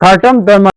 Khartoum Burma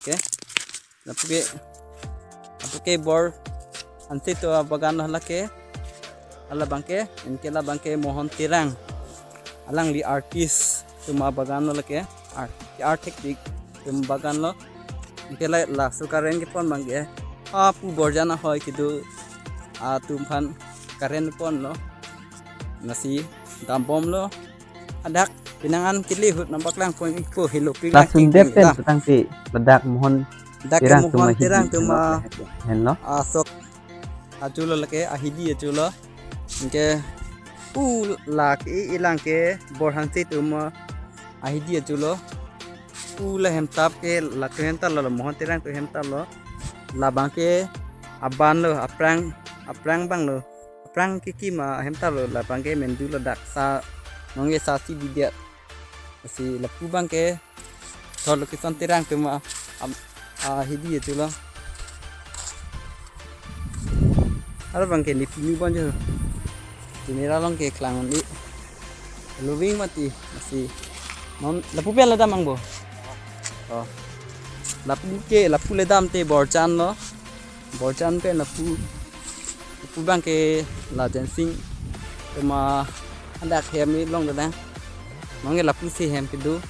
Okay, napuke bor anti to bagan halake ala bangke inke la bangke mohon tirang alang li artist tuma bagan lake art technique tum bagan lo inke la sukaren ke pon bangke apu borjana hoy kidu tum phan karen pon lo nasi dampom lo adak pinangan kili hut nampak lang pon ipo hiluping lasun depen petang ti ledak mohon dake tirang mohon tuma tirang hidi tuma hello asok ajulo lake ahidi ajulo inke laki ilang ke borhan si tuma ahidi ajulo la hemtap ke lake hemta lo mohon tirang tu hemta lo labang ke aban lo aprang bang lo aprang kiki ma hemta lo labang ke mendu lo daksa nonge sasi bidia si lapu bang ke thol ke son tirang tuma ahidi ajulo ada bang ke ni pini bonjo ini long ke klangon di lubing mati masih non lapu pe la damang bo oh lapu le dam te borchan pe lapu bang ke la dancing ma anda hem ni long da nong ke lapu si hem pidu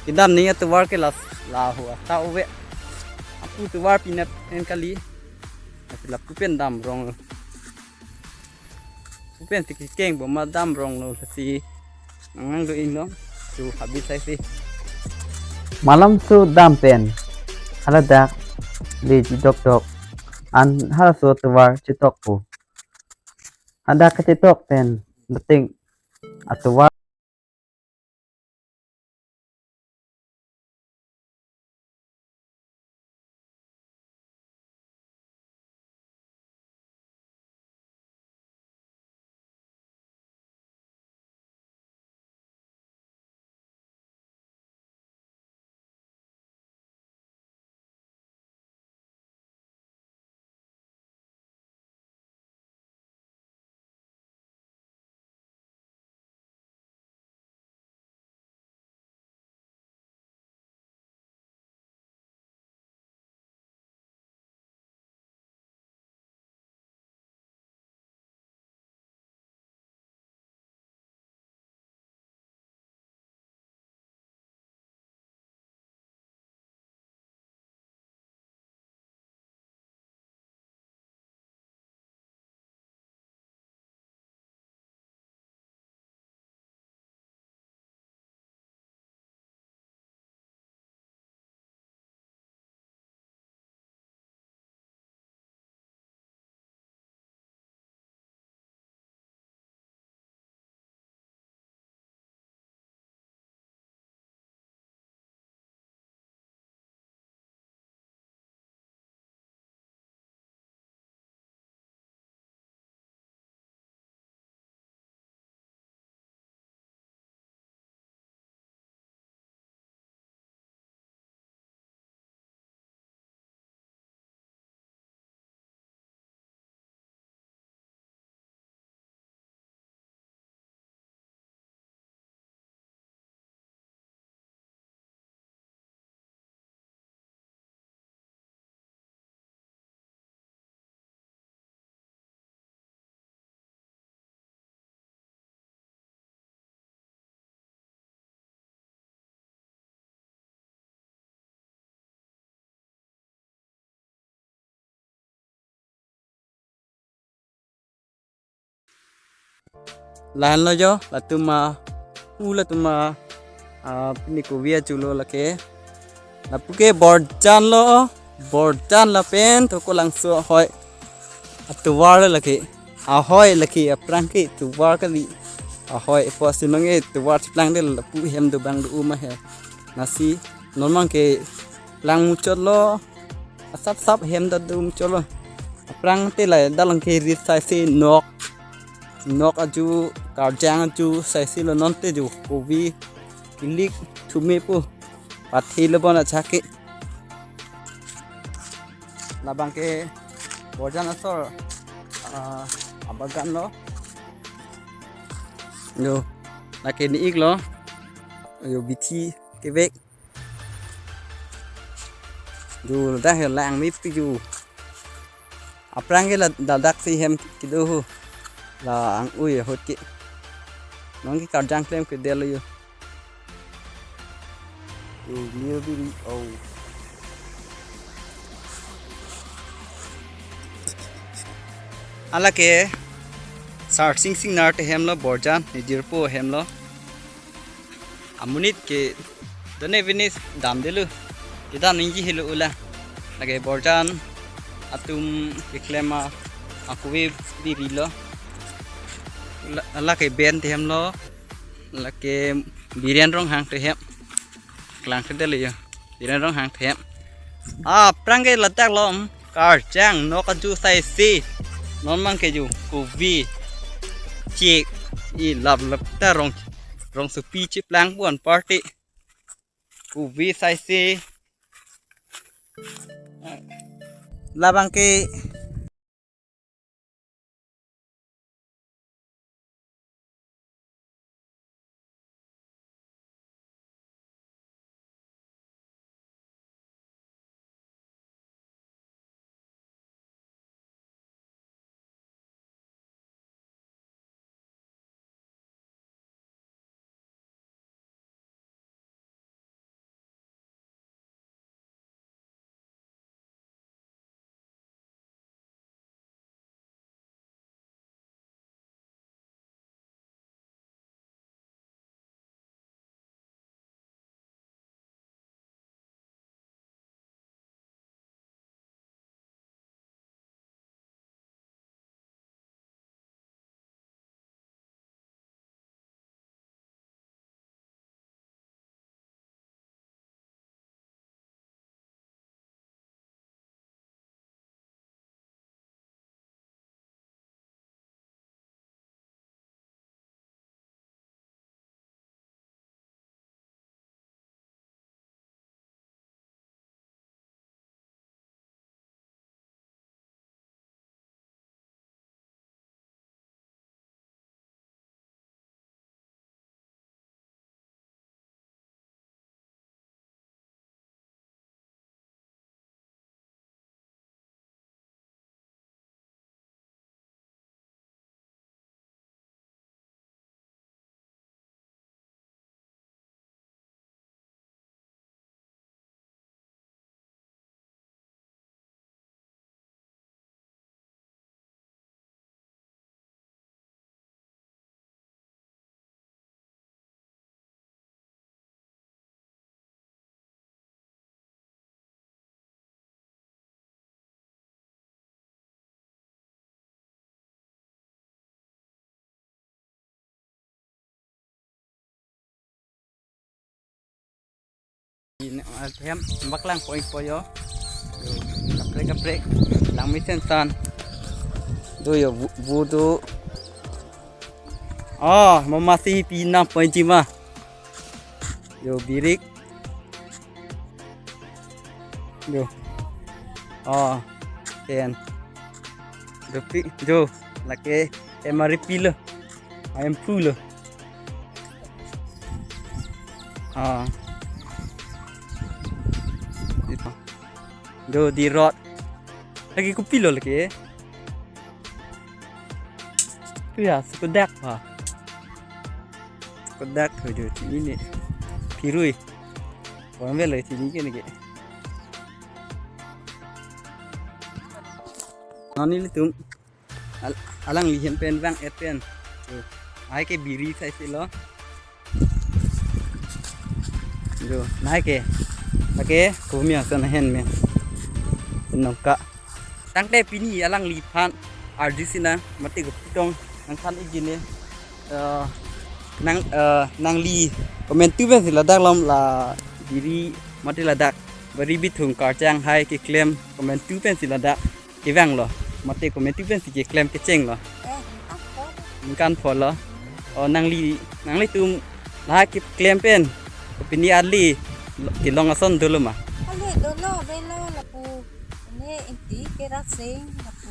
kidam ni tu war ke la huwa ta uwe apu tu war pinat en kali lapu pen dam rong pen si keng bo ma dam rong lo si ngang do in lo tu habis sai si malam su dampen haladak li dok dok an hala so tuwar citok po ada kecitok pen deting atuwar lahan lo jo la tuma ula tuma pini ko via chulo la ke la puke borjan la pen to ko lang so hoi atuwar la ke ahoy la ke aprangki tuwar ka li ahoy po sinonge tuwar plang de la pu hem do bang do uma he nasi normal ke plang muchot lo sap hem da dum cholo prang te la dalang ke ri sai se nok aju karjang aju sai se lo non te ju kovi kilik thume pu pathi lo bona chake labang ke borjan asor abagan lo yo la ke ni ik lo yo bithi ke vek dù đã hiểu làng mít cái dù aprang cái là đào si hem cái đâu là ăn ui hốt kị nó cái card jang claim cái đeo luôn dù nhiều đi oh ala ke sar sing nar te hem lo borjan ni dirpo hem lo amunit ke dane vinis dam delu kita ninggi hilo ula lagi borjan atum iklema aku diri lo la ke ben tem lo la ke birian rong hang tem klang ke dele yo birian rong hang tem prangge latak lom kar jang no ka ju sai si non mang ke ju ku vi chik I lap ta rong su pi chip lang buan party ku vi sai si labang ke hem baklang poin poyo kaprek lang misen san do yo vudu mamasi pinang poin jima yo birik yo ten dopi jo lake emaripilo ayam pulo do di rot lagi ku pilo lagi tu ya sekodak sekodak tu ini pirui orang bela sini ke ni noni litum alang lihem pen bang et pen Hai ke biri sai si lo. Jo, nai ke. Oke, kumi asan hen me. Nongka. Tang te pini alang li phan arjisina mati go pitong nang phan igine. Nang li comment tu ben sila dak lom la biri mati la dak bari bithung kar chang hai ke claim comment tu ben sila dak ke wang lo mati comment tu ben si ke claim ke cheng lo kan phol lo nang li tum la ke claim pen pini ali ke long ason dulu mah Ale dolo bela lapu ne inti kera sing lapu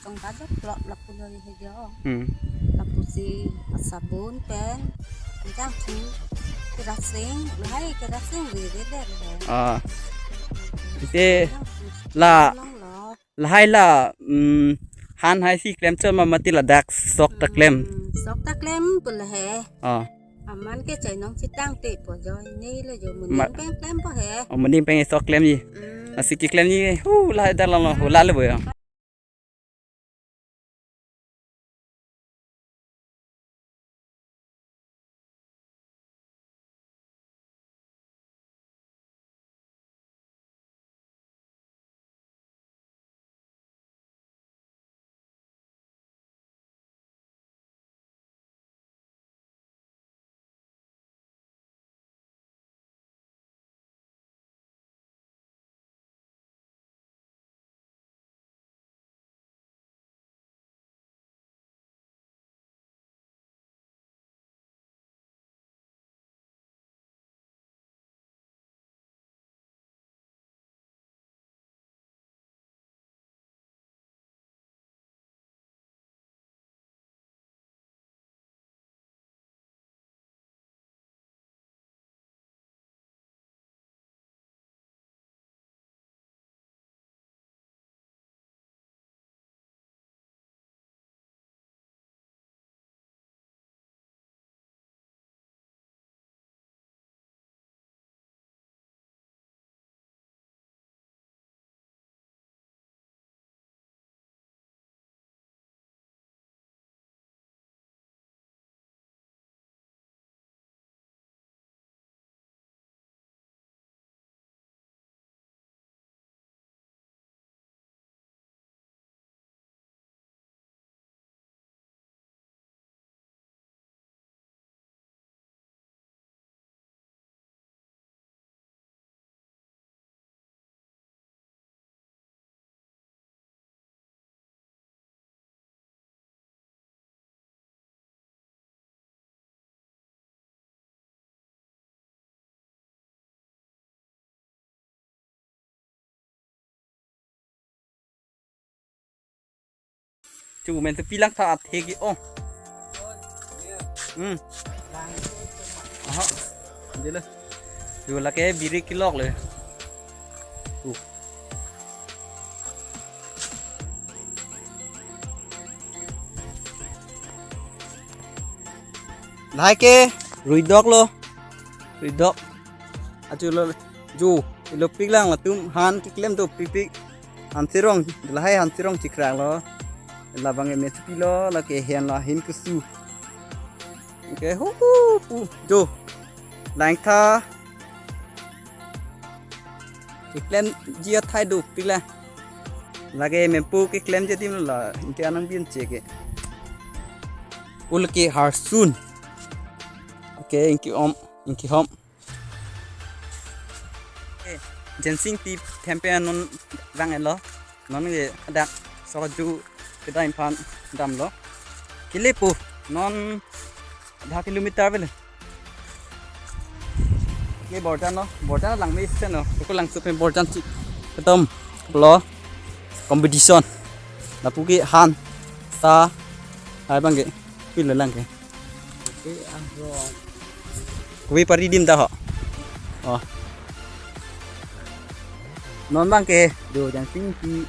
tong kado lapu dari hejo lapu si sabun pen jang chu kera sing lai kera sing we de ite la hai la han hai si claim chama mati la dak sok ta claim sok ta claim pun la he aman ke chai nong si tang te po jo ni le jo mun pen claim po he mending pengen sok claim ni masih ki claim ni la dalam la le boy chú men tu pilang tha thegi Jadi lah, dua lagi biri kilok le. Lai ke ruidok lo, ruidok. Acu lo ju, lo pilang lah tum han kiklem tu pipik han sirong, lai han sirong cikrang lo. Labang MSP lo, lagi hen lah hin kesu. Oke, ju. Lang tha claim dia thai du pila lage mempu ke claim jadi la inke anang bin cheke ulke harsun oke inki hom jensing ti tempe non wang elo non ge dak soju kedai pan dam lo kilepu non 10 kilometer bele cái borjan nó lằng mấy sen nó có lằng super borjan chị cái tâm lo competition là phụ cái han sa hai bang cái pin là lằng cái quý pari dim ta họ non bang cái đồ yang sing ki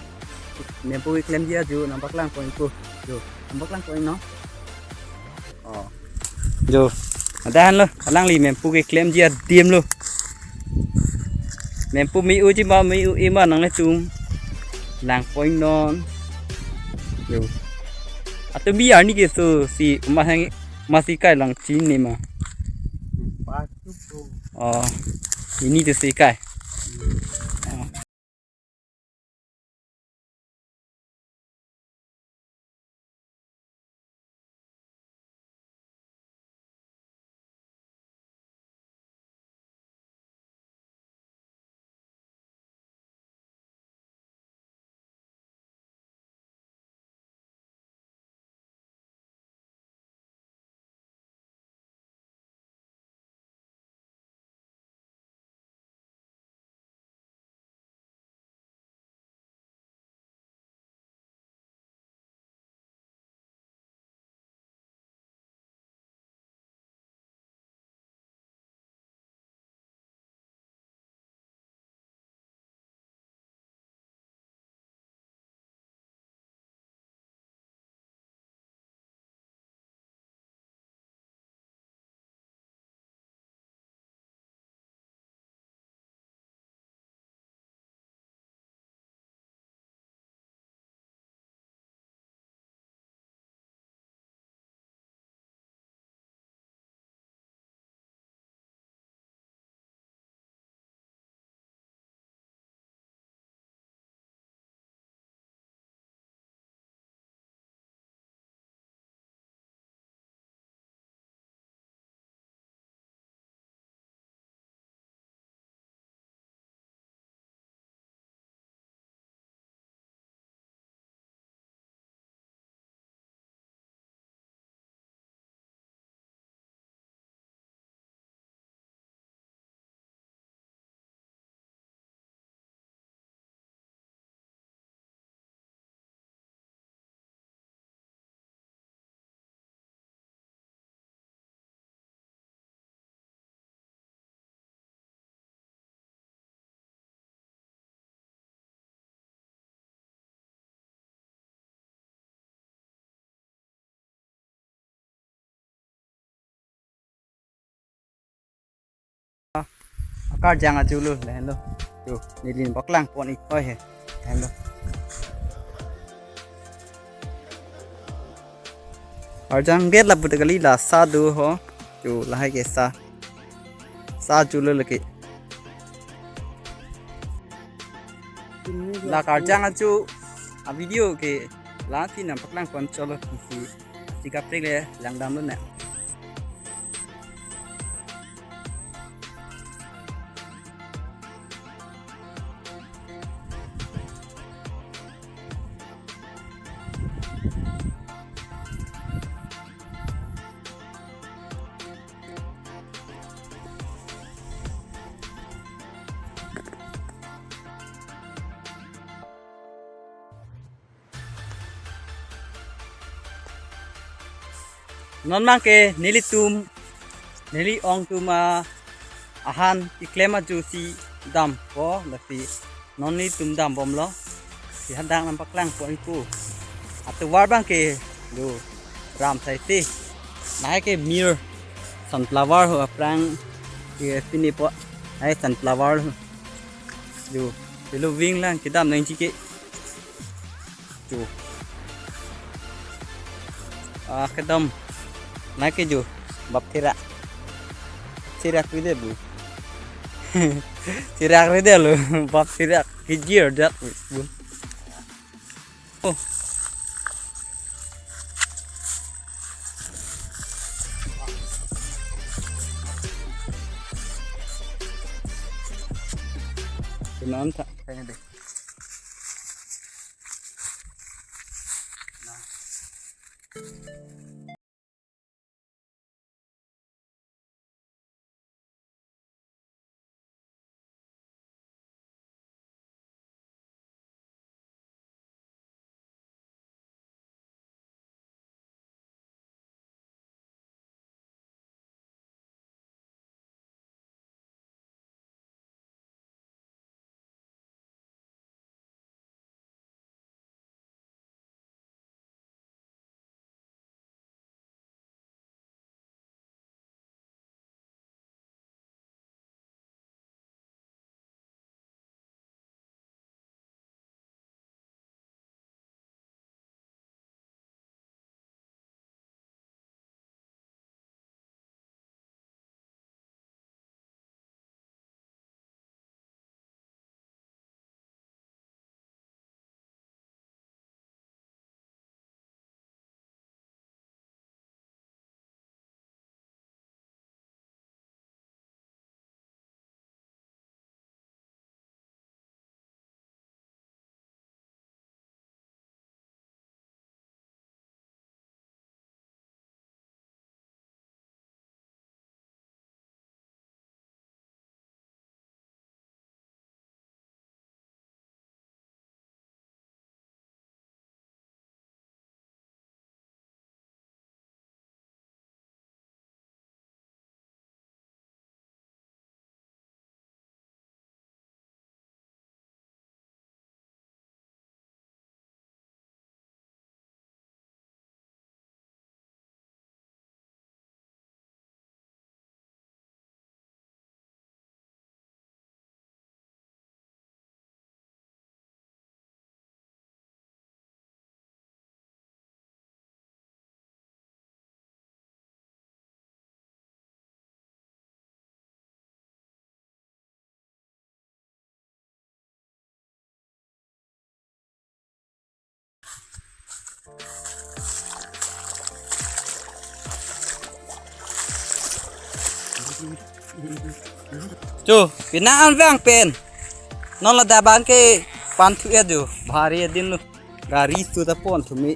nem pui klem dia ju nampak lang point ko ju nampak lang point nó ju ada lo lang li mempu ke claim dia diam lo mempu mi u chi ba mi u ima nang le chung lang point non yo atu bi ar ni ke so si ma hang masih kai lang chin ni ma. Patu po. Oh, ini tu si kai. Akar jangan dulu lah lo. Tuh, nilin baklang pon ikoi he. Hello. और जंग gate ला put गली ला सा दो हो जो लहाई के सा जुलो लके ला कार जंग जो आ वीडियो के ला थी ना पकlang पन चलो si kaprik le lang dam lo na non mang ke nili ong tum ahan iklema ju si dam ko la si non ni tum dam bom lo si hadang nam paklang po ku atu war bang ke do ram sai ti nai ke mir sunflower ho prang ke pini po ai sunflower du lo wing lang ke dam nang chi ke chu ke dam nai ke ju bap tirak with it bu tirak with it lo bap tirak ke gear dat bu oh non tak kayaknya deh Chu, pinaan vang pen. Non la daban ke pan thu edu, bhari din lu. Gari su ta pon thu mi.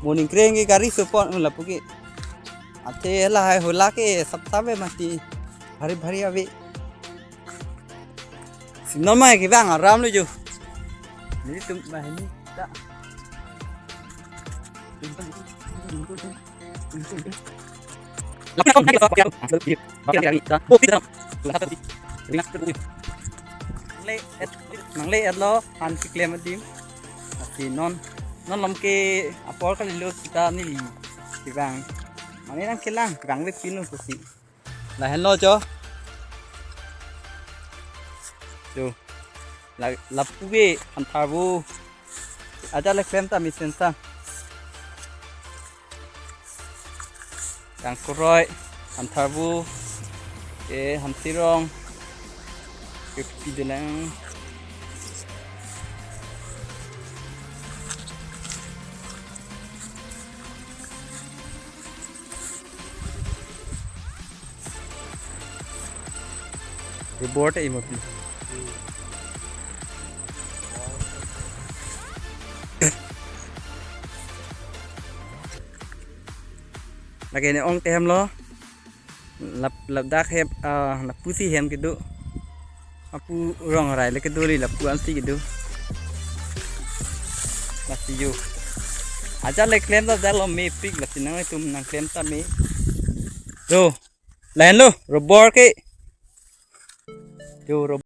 Morning krengi gari su pon la puki. Ate la hai hola ke sab sabe mati. Bhari bhari ave. Non mai ke vang ram lu ju. Ni tum mai ni ta. Nang le at lo an si klem adim si non lom ke apol ka lilo kita ni li si bang mani nang kelang bang le pinu ko si la hen lo cho la puwe an thabu aja le klem ta mi sensa yang kuroi an thabu han sirong ke pidelang boat ay mo lagi ni ong tem lo lap dak hep lap pusi hem gitu apu rong rai le kedu li lap puan si gitu masih ju aja le klem ta dalo me pig la sinang tum nang klem ta me do lain lo robor ke yo rob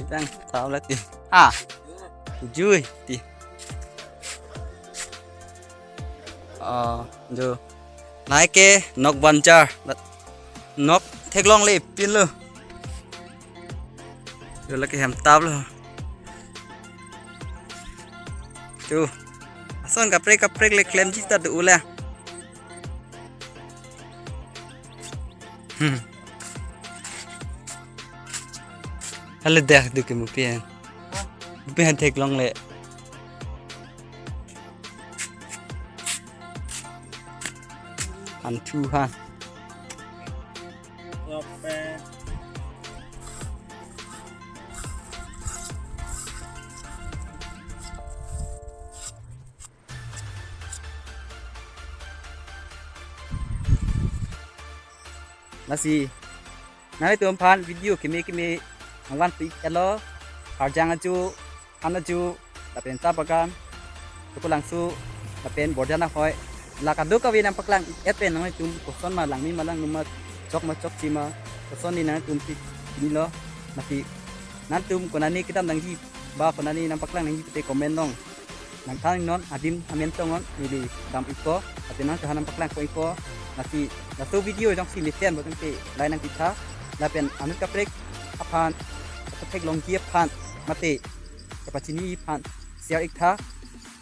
kita tahu lah ti jui ti jo nai ke nok banjar nok theklong le pin lo jo la ke hem tab lo tu ason kaprek le klem jista du ula hal dah du ke mupian theklong le an thu ha nasi nanti tuh pan video kimi angwan pi elo harjang aju aju tapi entah pakan tuh langsung tapi bordana hoi lakadu kawi nam paklang epen nang tum koson ma lang mi malang numma chok cima koson ni nang tum pi ni lo nasi nantum konani kita nang ji ba konani nam paklang nang ji te komen dong nang thang non adim amen tongon ni dam iko tapi nang tahan nam paklang ko iko nasi nasu video jong si listen bo tangke lai nang kita lapen amit kaprek apan kaprek long ji pan mate kapacini pan siar ikta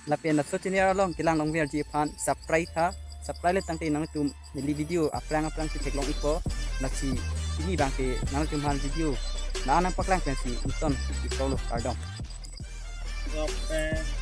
lapen nasu chini long kilang long ver ji pan subscribe tha subscribe le tangke nang tum ni video aprang si tek long iko nasi ini bangke nang tum han video na nang paklang pensi unton iko lo kardong Gope.